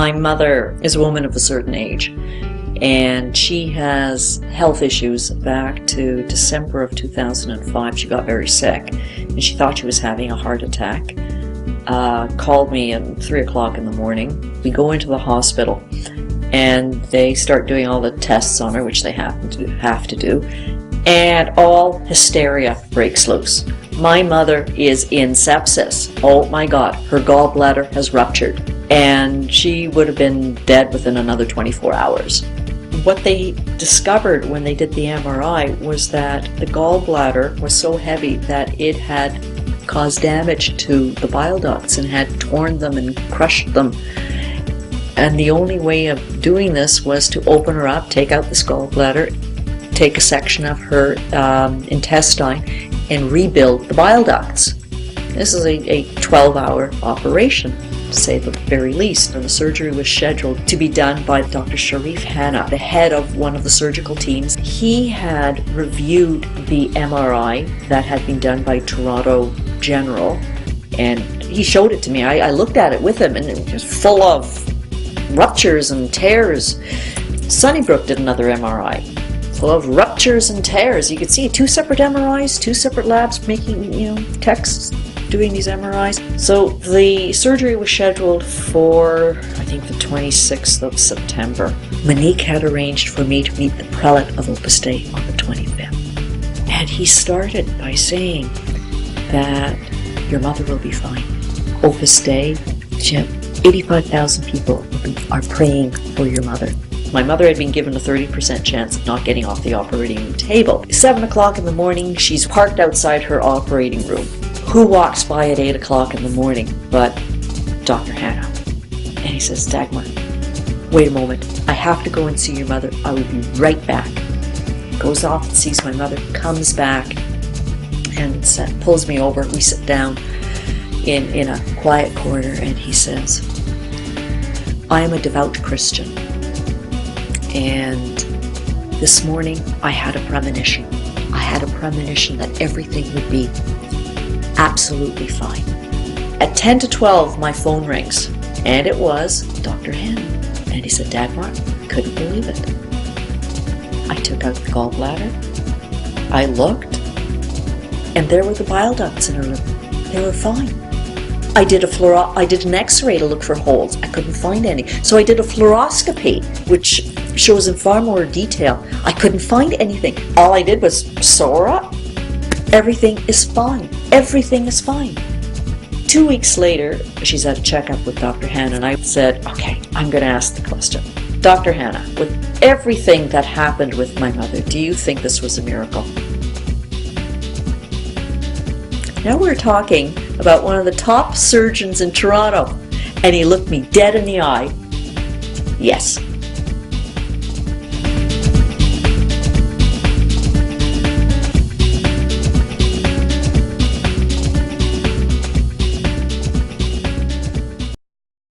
My mother is a woman of a certain age, and she has health issues. Back to December of 2005, she got very sick, and she thought she was having a heart attack. Called me at 3 o'clock in the morning. We go into the hospital, and they start doing all the tests on her, which they have to do, and all hysteria breaks loose. My mother is in sepsis. Oh my God, her gallbladder has ruptured, and she would have been dead within another 24 hours. What they discovered when they did the MRI was that the gallbladder was so heavy that it had caused damage to the bile ducts and had torn them and crushed them. And the only way of doing this was to open her up, take out this gallbladder, take a section of her intestine, and rebuild the bile ducts. This is a 12-hour operation, to say the very least, and the surgery was scheduled to be done by Dr. Sharif Hanna, the head of one of the surgical teams. He had reviewed the MRI that had been done by Toronto General, and he showed it to me. I looked at it with him, and it was full of ruptures and tears. Sunnybrook did another MRI, full of ruptures and tears. You could see 2 separate MRIs, 2 separate labs making, techs doing these MRIs. So the surgery was scheduled for, I think, the 26th of September. Monique had arranged for me to meet the prelate of Opus Dei on the 25th. And he started by saying that your mother will be fine. Opus Dei, 85,000 people are praying for your mother. My mother had been given a 30% chance of not getting off the operating room table. 7 o'clock in the morning, she's parked outside her operating room. Who walks by at 8 o'clock in the morning but Dr. Hanna? And he says, Dagmar, wait a moment. I have to go and see your mother. I will be right back. Goes off and sees my mother, comes back, and pulls me over. We sit down in a quiet corner, and he says, I am a devout Christian, and this morning I had a premonition. I had a premonition that everything would be absolutely fine. At 10 to 12, my phone rings, and it was Dr. Hanna. And he said, Dagmar, couldn't believe it. I took out the gallbladder, I looked, and there were the bile ducts in her liver. They were fine. I did an x-ray to look for holes. I couldn't find any. So I did a fluoroscopy, which shows in far more detail. I couldn't find anything. All I did was sew her up. Everything is fine. Everything is fine. 2 weeks later, she's at a checkup with Dr. Hanna, and I said, okay, I'm going to ask the question. Dr. Hanna, with everything that happened with my mother, do you think this was a miracle? Now we're talking about one of the top surgeons in Toronto, and he looked me dead in the eye. Yes,